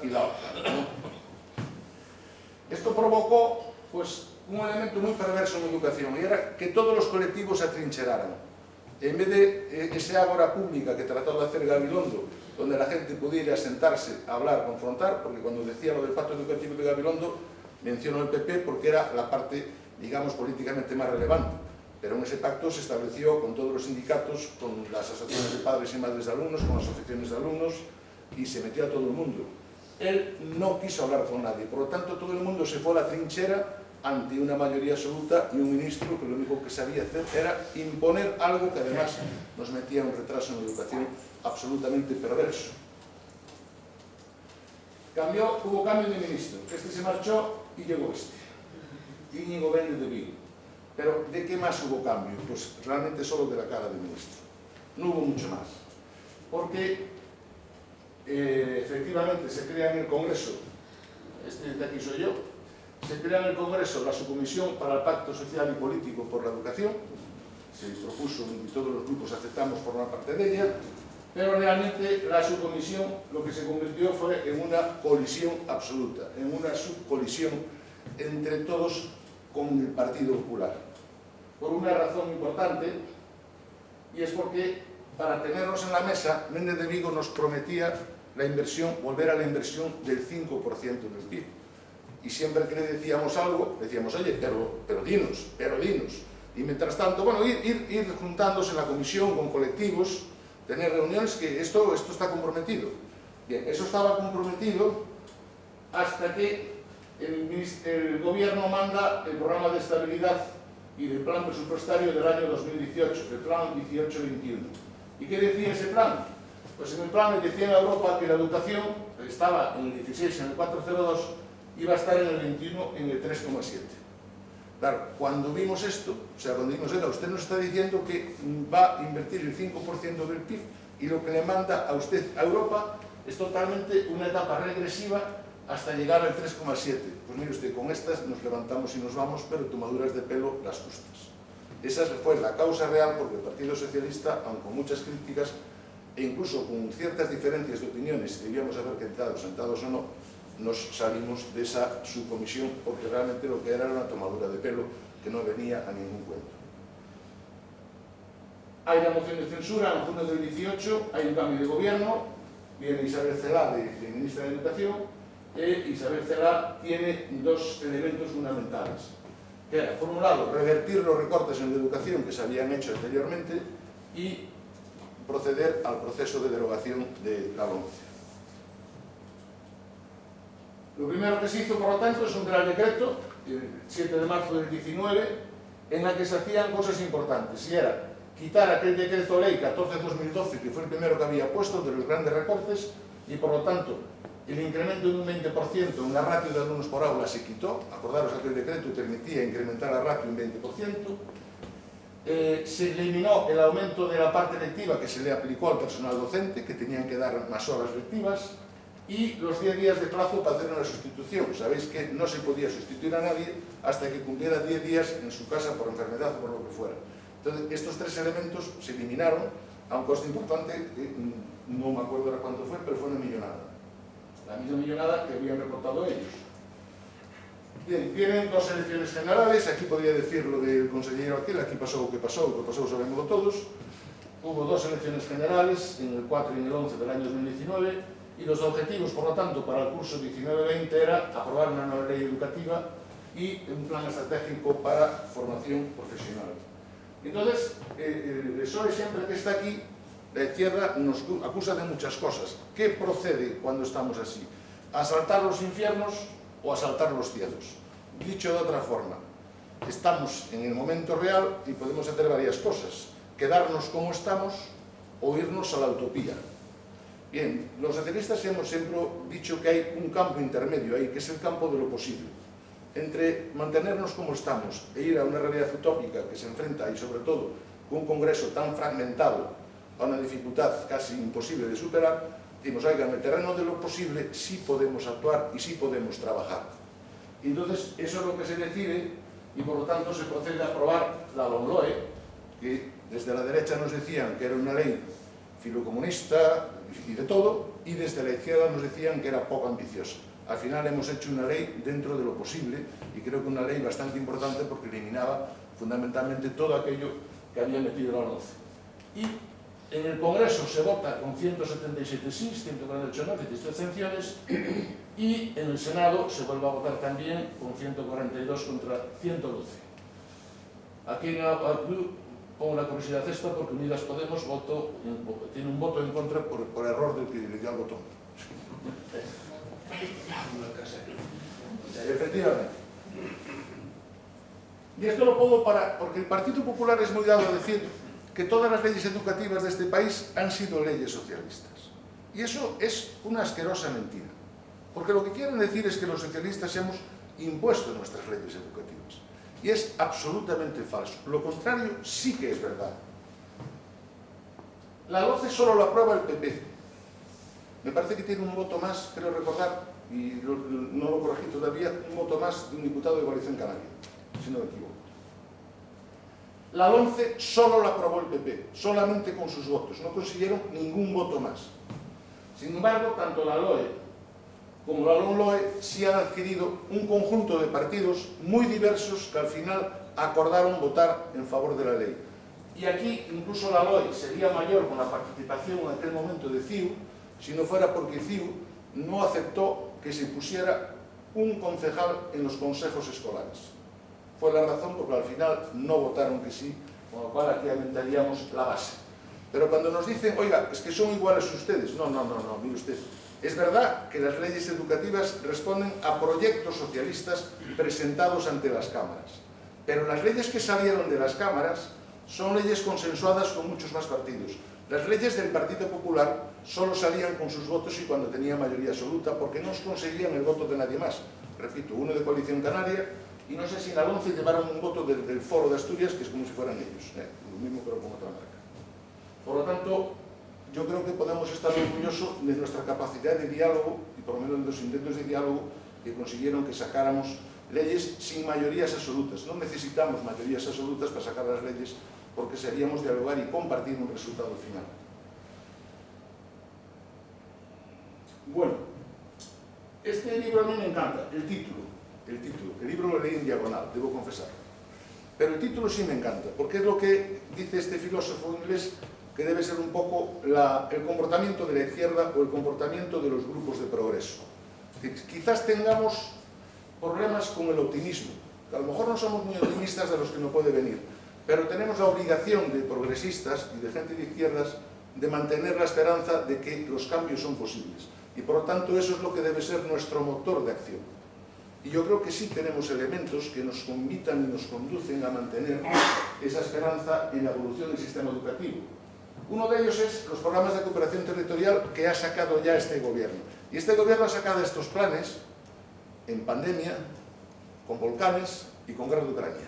y la otra, ¿no? Esto provocó, pues, un elemento muy perverso en la educación, y era que todos los colectivos se atrincheraran. En vez de esa ágora pública que trató de hacer Gabilondo, donde la gente pudiera sentarse, hablar, confrontar, porque cuando decía lo del pacto educativo de Gabilondo, mencionó el PP porque era la parte, digamos, políticamente más relevante. Pero en ese pacto se estableció con todos los sindicatos, con las asociaciones de padres y madres de alumnos, con las asociaciones de alumnos, y se metió a todo el mundo. Él no quiso hablar con nadie, por lo tanto todo el mundo se fue a la trinchera ante una mayoría absoluta y un ministro que lo único que sabía hacer era imponer algo que además nos metía en un retraso en la educación absolutamente perverso. Hubo cambio de ministro, este se marchó y llegó este, Íñigo Méndez de Vigo. Pero ¿de qué más hubo cambio? Pues realmente solo de la cara del ministro. No hubo mucho más. Porque efectivamente se crea en el Congreso, este de aquí soy yo, se crea en el Congreso la subcomisión para el Pacto Social y Político por la Educación, se propuso y todos los grupos aceptamos formar parte de ella, pero realmente la subcomisión lo que se convirtió fue en una colisión absoluta, en una subcolisión entre todos con el Partido Popular. Por una razón importante, y es porque para tenernos en la mesa, Méndez de Vigo nos prometía la inversión, volver a la inversión del 5% del PIB. Y siempre que le decíamos algo, decíamos, oye, pero dinos. Y mientras tanto, bueno, ir juntándose en la comisión con colectivos, tener reuniones, que esto está comprometido. Bien, eso estaba comprometido hasta que el gobierno manda el programa de estabilidad y del plan presupuestario del año 2018, el plan 18-21. ¿Y qué decía ese plan? Pues en el plan le decía a Europa que la educación estaba en el 16, en el 4,02, iba a estar en el 21, en el 3,7. Claro, cuando vimos esto, o sea, cuando vimos, usted nos está diciendo que va a invertir el 5% del PIB y lo que le manda a usted a Europa es totalmente una etapa regresiva hasta llegar al 3,7. Pues mire usted, con estas nos levantamos y nos vamos, pero tomaduras de pelo las justas. Esa fue la causa real porque el Partido Socialista, aun con muchas críticas e incluso con ciertas diferencias de opiniones, si debíamos haber quedado sentados o no, nos salimos de esa subcomisión porque realmente lo que era una tomadura de pelo que no venía a ningún cuento. Hay la moción de censura en junio del 18, hay un cambio de gobierno, viene Isabel Celaá de ministra de Educación, Isabel Celaá tiene dos elementos fundamentales, que era, por un lado, revertir los recortes en la educación que se habían hecho anteriormente y proceder al proceso de derogación de la LOMCE. Lo primero que se hizo, por lo tanto, es un Real Decreto, el 7 de marzo del 19, en la que se hacían cosas importantes, y era quitar aquel Decreto Ley 14-2012, que fue el primero que había puesto, de los grandes recortes, y por lo tanto, el incremento de un 20% en la ratio de alumnos por aula se quitó. Acordaros, aquel decreto permitía incrementar la ratio un 20%. Se eliminó el aumento de la parte lectiva que se le aplicó al personal docente, que tenían que dar más horas lectivas, y los 10 días de plazo para hacer una sustitución. Sabéis que no se podía sustituir a nadie hasta que cumpliera 10 días en su casa por enfermedad o por lo que fuera. Entonces, estos tres elementos se eliminaron a un coste importante, que no me acuerdo ahora cuánto fue, pero fue una millonada. La misma millonada que habían reportado ellos. Bien, vienen dos elecciones generales, aquí podría decir lo del consejero aquel, aquí pasó lo que pasó sabemos todos. Hubo dos elecciones generales, en el 4 y en el 11 del año 2019, y los objetivos, por lo tanto, para el curso 19-20 era aprobar una nueva ley educativa y un plan estratégico para formación profesional. Entonces, el PSOE siempre que está aquí, la izquierda nos acusa de muchas cosas. ¿Qué procede cuando estamos así? ¿Asaltar los infiernos o asaltar los cielos? Dicho de otra forma, estamos en el momento real y podemos hacer varias cosas. Quedarnos como estamos o irnos a la utopía. Bien, los socialistas hemos siempre dicho que hay un campo intermedio ahí, que es el campo de lo posible. Entre mantenernos como estamos e ir a una realidad utópica que se enfrenta, y sobre todo con un Congreso tan fragmentado, a una dificultad casi imposible de superar, decimos, oiga, en el terreno de lo posible sí podemos actuar y sí podemos trabajar. Y entonces eso es lo que se decide y por lo tanto se procede a aprobar la LOMLOE, que desde la derecha nos decían que era una ley filocomunista y de todo, y desde la izquierda nos decían que era poco ambiciosa. Al final hemos hecho una ley dentro de lo posible y creo que una ley bastante importante porque eliminaba fundamentalmente todo aquello que había metido la LOMCE. Y en el Congreso se vota con 177 sí, 148 no, 17 abstenciones, y en el Senado se vuelve a votar también con 142 contra 112. Aquí pongo la curiosidad esta porque Unidas Podemos tiene un voto en contra por error del que le dio al botón. Efectivamente. Y esto lo pongo porque el Partido Popular es muy dado a decir que todas las leyes educativas de este país han sido leyes socialistas. Y eso es una asquerosa mentira. Porque lo que quieren decir es que los socialistas hemos impuesto nuestras leyes educativas. Y es absolutamente falso. Lo contrario sí que es verdad. La LOMCE solo lo aprueba el PP. Me parece que tiene un voto más, creo recordar, y no lo corregí todavía, un voto más de un diputado de Coalición Canaria, si no me equivoco. La LOMCE solo la aprobó el PP, solamente con sus votos, no consiguieron ningún voto más. Sin embargo, tanto la LOE como la LOMLOE sí han adquirido un conjunto de partidos muy diversos que al final acordaron votar en favor de la ley. Y aquí incluso la LOE sería mayor con la participación en aquel momento de CiU, si no fuera porque CiU no aceptó que se pusiera un concejal en los consejos escolares. Fue la razón porque al final no votaron que sí, con lo cual aquí aumentaríamos la base. Pero cuando nos dicen, oiga, es que son iguales ustedes, no, mire usted, es verdad que las leyes educativas responden a proyectos socialistas presentados ante las cámaras, pero las leyes que salieron de las cámaras son leyes consensuadas con muchos más partidos. Las leyes del Partido Popular solo salían con sus votos y cuando tenían mayoría absoluta, porque no conseguían el voto de nadie más. Repito, uno de Coalición Canaria, y no sé si en la LOMCE llevaron un voto del Foro de Asturias, que es como si fueran ellos, lo mismo pero con otra marca. Por lo tanto, yo creo que podemos estar orgullosos de nuestra capacidad de diálogo, y por lo menos de los intentos de diálogo que consiguieron que sacáramos leyes sin mayorías absolutas. No necesitamos mayorías absolutas para sacar las leyes, porque seríamos dialogar y compartir un resultado final. Bueno, este libro a mí me encanta, el título. El libro lo leí en diagonal, debo confesar. Pero el título sí me encanta, porque es lo que dice este filósofo inglés, que debe ser un poco el comportamiento de la izquierda o el comportamiento de los grupos de progreso. Quizás tengamos problemas con el optimismo, que a lo mejor no somos muy optimistas de los que no puede venir, pero tenemos la obligación de progresistas y de gente de izquierdas de mantener la esperanza de que los cambios son posibles. Y por lo tanto eso es lo que debe ser nuestro motor de acción. Y yo creo que sí tenemos elementos que nos invitan y nos conducen a mantener esa esperanza en la evolución del sistema educativo. Uno de ellos es los programas de cooperación territorial que ha sacado ya este gobierno. Y este gobierno ha sacado estos planes en pandemia, con volcanes y con guerra de Ucrania.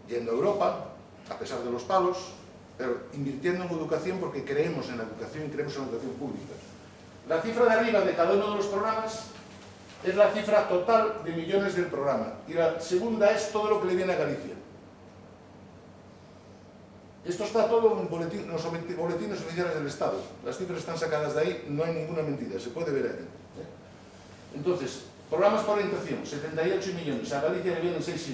Yendo a Europa, a pesar de los palos, pero invirtiendo en educación porque creemos en la educación y creemos en la educación pública. La cifra de arriba de cada uno de los programas es la cifra total de millones del programa. Y la segunda es todo lo que le viene a Galicia. Esto está todo en los boletines oficiales del Estado. Las cifras están sacadas de ahí, no hay ninguna mentira, se puede ver ahí. Entonces, programas para orientación, 78 millones, a Galicia le vienen 6,5.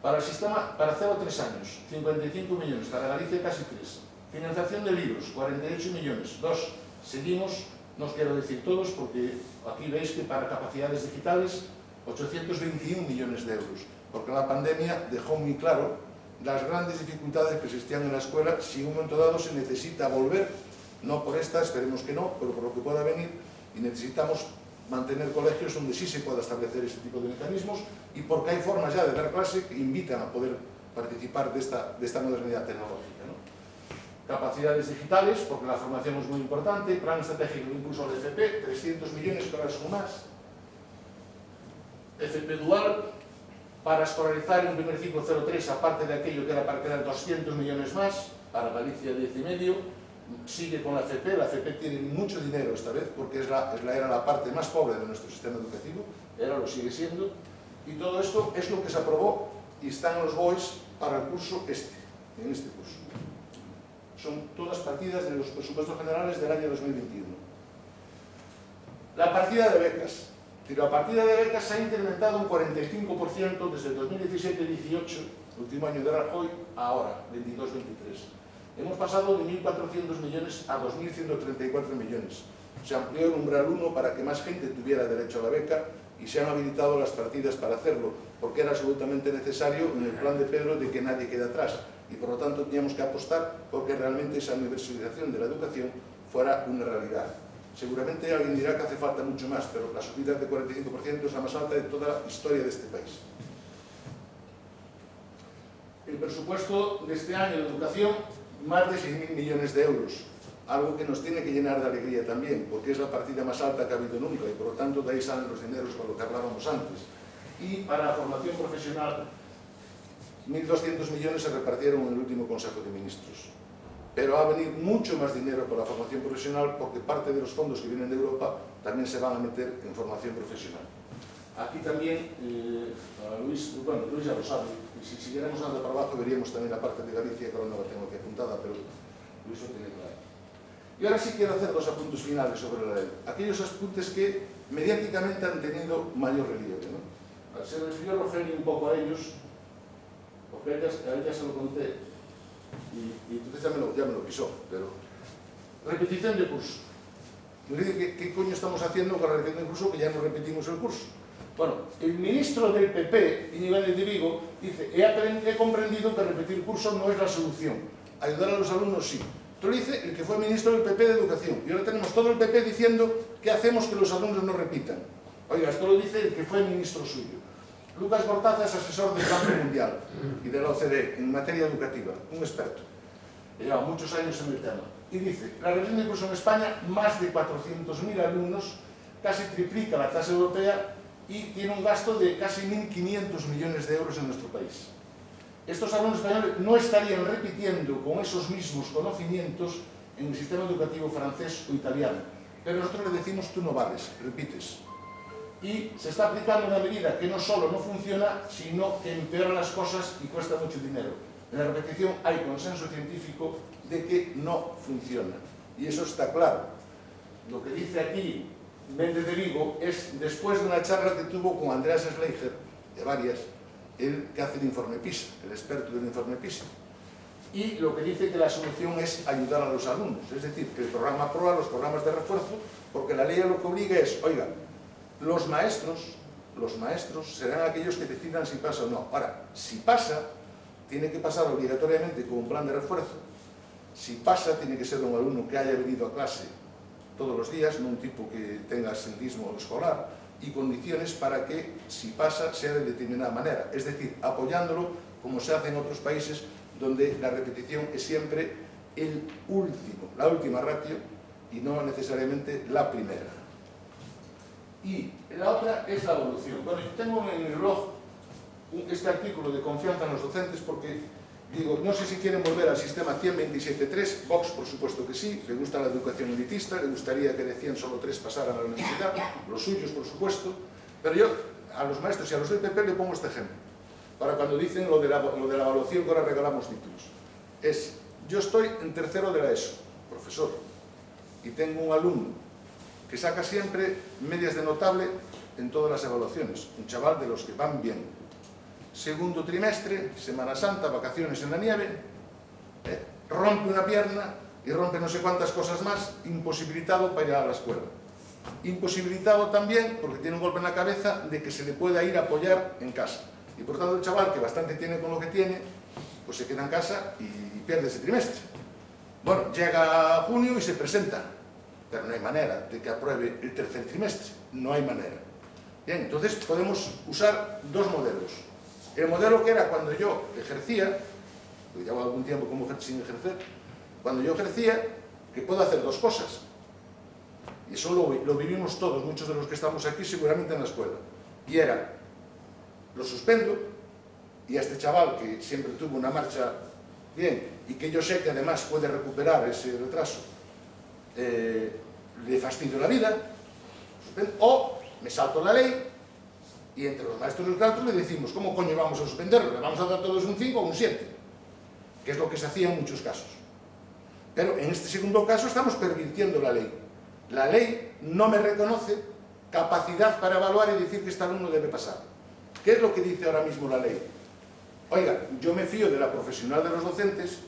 Para el sistema, para 0 a 3 años, 55 millones, para Galicia casi 3. Financiación de libros, 48 millones, 2. Seguimos, no os quiero decir todos, porque aquí veis que para capacidades digitales, 821 millones de euros, porque la pandemia dejó muy claro las grandes dificultades que existían en la escuela si en un momento dado se necesita volver, no por esta, esperemos que no, pero por lo que pueda venir, y necesitamos mantener colegios donde sí se pueda establecer ese tipo de mecanismos y porque hay formas ya de dar clase que invitan a poder participar de esta modernidad tecnológica, ¿no? Capacidades digitales, porque la formación es muy importante, plan estratégico de impulso del FP, 300 millones que ahora son más, FP dual, para escolarizar en primer ciclo 0,3, aparte de aquello que era para quedar 200 millones más, para Galicia 10,5, sigue con la FP tiene mucho dinero esta vez, porque era la parte más pobre de nuestro sistema educativo, ahora lo sigue siendo, y todo esto es lo que se aprobó y están los BOEs para el curso en este curso. Son todas partidas de los presupuestos generales del año 2021. La partida de becas. La partida de becas se ha incrementado un 45% desde el 2017-18, último año de Rajoy, a ahora, 22-23. Hemos pasado de 1.400 millones a 2.134 millones. Se amplió el umbral 1 para que más gente tuviera derecho a la beca y se han habilitado las partidas para hacerlo, porque era absolutamente necesario en el plan de Pedro de que nadie quede atrás. Y por lo tanto teníamos que apostar porque realmente esa universalización de la educación fuera una realidad. Seguramente alguien dirá que hace falta mucho más, pero la subida de 45% es la más alta de toda la historia de este país. El presupuesto de este año de educación, más de 6.000 millones de euros, algo que nos tiene que llenar de alegría también, porque es la partida más alta que ha habido nunca y por lo tanto de ahí salen los dineros con lo que hablábamos antes. Y para la formación profesional, 1.200 millones se repartieron en el último Consejo de Ministros. Pero va a venir mucho más dinero para la formación profesional porque parte de los fondos que vienen de Europa también se van a meter en formación profesional. Aquí también, Luis ya lo sabe, y si siguiéramos andando para abajo veríamos también la parte de Galicia, que ahora no la tengo aquí apuntada, pero Luis lo tiene claro. Y ahora sí quiero hacer dos apuntes finales sobre la ley. Aquellos apuntes que mediáticamente han tenido mayor relieve, ¿no? Se refirió Rogelio un poco a ellos, porque a ella se lo conté, y entonces ya me lo pisó, pero... Repetición de curso. Nos dice ¿qué coño estamos haciendo con la repetición de curso que ya no repetimos el curso? Bueno, el ministro del PP, Íñigo de Vigo, dice he comprendido que repetir curso no es la solución. Ayudar a los alumnos sí. Esto lo dice el que fue ministro del PP de Educación. Y ahora tenemos todo el PP diciendo que hacemos que los alumnos no repitan. Oiga, esto lo dice el que fue ministro suyo. Lucas Gortaza es asesor del Banco Mundial y de la OCDE en materia educativa, un experto. Lleva muchos años en el tema. Y dice, la repetición de curso en España, más de 400.000 alumnos, casi triplica la tasa europea y tiene un gasto de casi 1.500 millones de euros en nuestro país. Estos alumnos españoles no estarían repitiendo con esos mismos conocimientos en el sistema educativo francés o italiano. Pero nosotros le decimos, tú no vales, repites. Y se está aplicando una medida que no solo no funciona, sino que empeora las cosas y cuesta mucho dinero. En la repetición hay consenso científico de que no funciona. Y eso está claro. Lo que dice aquí Méndez de Vigo es después de una charla que tuvo con Andreas Schleicher, de varias, el que hace el informe PISA, el experto del informe PISA. Y lo que dice que la solución es ayudar a los alumnos, es decir, que el programa PROA, los programas de refuerzo, porque la ley lo que obliga es, oiga, los maestros serán aquellos que decidan si pasa o no. Ahora, si pasa, tiene que pasar obligatoriamente con un plan de refuerzo. Si pasa, tiene que ser un alumno que haya venido a clase todos los días, no un tipo que tenga absentismo escolar, y condiciones para que, si pasa, sea de determinada manera. Es decir, apoyándolo como se hace en otros países donde la repetición es siempre el último, la última ratio y no necesariamente la primera. Y la otra es la evolución. Bueno, yo tengo en el blog este artículo de confianza en los docentes porque, digo, no sé si quieren volver al sistema 127.3, Vox por supuesto que sí, le gusta la educación elitista, le gustaría que de 100 solo 3 pasaran a la universidad, los suyos por supuesto, pero yo a los maestros y a los del PP le pongo este ejemplo, para cuando dicen lo de la evaluación que ahora regalamos títulos. Yo estoy en tercero de la ESO, profesor, y tengo un alumno que saca siempre medias de notable en todas las evaluaciones, un chaval de los que van bien. Segundo trimestre, Semana Santa, vacaciones en la nieve, rompe una pierna y rompe no sé cuántas cosas más, imposibilitado para ir a la escuela. Imposibilitado también porque tiene un golpe en la cabeza de que se le pueda ir a apoyar en casa. Y por tanto el chaval, que bastante tiene con lo que tiene, pues se queda en casa y pierde ese trimestre. Bueno, llega junio y se presenta, pero no hay manera de que apruebe el tercer trimestre, no hay manera. Bien, entonces podemos usar dos modelos. El modelo que era cuando yo ejercía, porque llevo algún tiempo como sin ejercer, cuando yo ejercía, que puedo hacer dos cosas. Y eso lo vivimos todos, muchos de los que estamos aquí seguramente en la escuela. Y era, lo suspendo, y a este chaval que siempre tuvo una marcha bien, y que yo sé que además puede recuperar ese retraso, le fastidio la vida, o me salto la ley, y entre los maestros del cálculo le decimos, ¿cómo coño vamos a suspenderlo? ¿Le vamos a dar todos un 5 o un 7? Que es lo que se hacía en muchos casos. Pero en este segundo caso estamos pervirtiendo la ley. La ley no me reconoce capacidad para evaluar y decir que este alumno debe pasar. ¿Qué es lo que dice ahora mismo la ley? Oiga, yo me fío de la profesional de los docentes,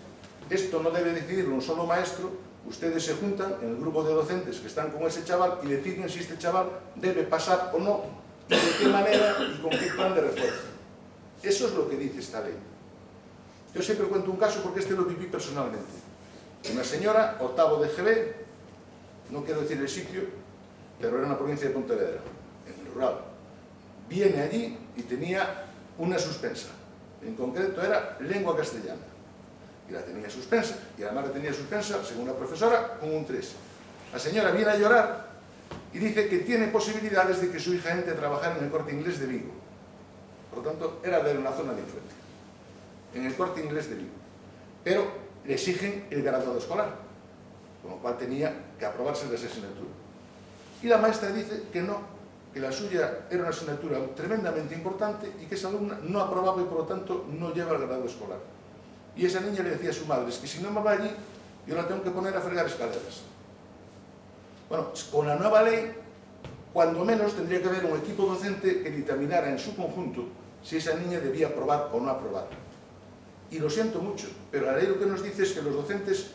esto no debe decidirlo un solo maestro, ustedes se juntan en el grupo de docentes que están con ese chaval y deciden si este chaval debe pasar o no, y de qué manera y con qué plan de refuerzo. Eso es lo que dice esta ley. Yo siempre cuento un caso porque este lo viví personalmente. Una señora, octavo de GB, no quiero decir el sitio, pero era una provincia de Pontevedra, en el rural. Viene allí y tenía una suspensa. En concreto era lengua castellana. Y la tenía suspensa. Y además la tenía suspensa, según la profesora, con un 3. La señora viene a llorar y dice que tiene posibilidades de que su hija entre a trabajar en el Corte Inglés de Vigo. Por lo tanto, era de una zona de enfrente. En el Corte Inglés de Vigo. Pero le exigen el graduado escolar, con lo cual tenía que aprobarse de esa asignatura. Y la maestra dice que no, que la suya era una asignatura tremendamente importante y que esa alumna no aprobaba y por lo tanto no lleva el grado escolar. Y esa niña le decía a su madre, es que si no me va allí, yo la tengo que poner a fregar escaleras. Bueno, con la nueva ley, cuando menos tendría que haber un equipo docente que dictaminara en su conjunto si esa niña debía aprobar o no aprobar. Y lo siento mucho, pero la ley lo que nos dice es que los docentes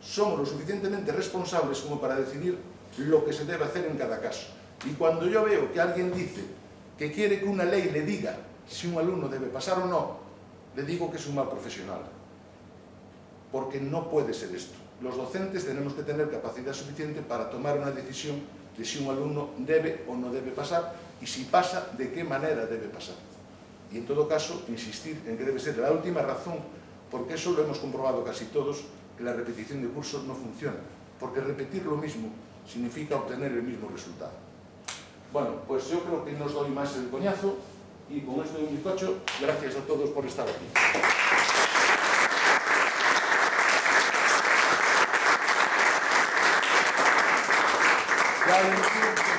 somos lo suficientemente responsables como para decidir lo que se debe hacer en cada caso. Y cuando yo veo que alguien dice que quiere que una ley le diga si un alumno debe pasar o no, le digo que es un mal profesional. Porque no puede ser esto. Los docentes tenemos que tener capacidad suficiente para tomar una decisión de si un alumno debe o no debe pasar y si pasa, de qué manera debe pasar. Y en todo caso, insistir en que debe ser la última razón, porque eso lo hemos comprobado casi todos, que la repetición de cursos no funciona. Porque repetir lo mismo significa obtener el mismo resultado. Bueno, pues yo creo que no os doy más el coñazo y con esto de un bizcocho, gracias a todos por estar aquí. Ya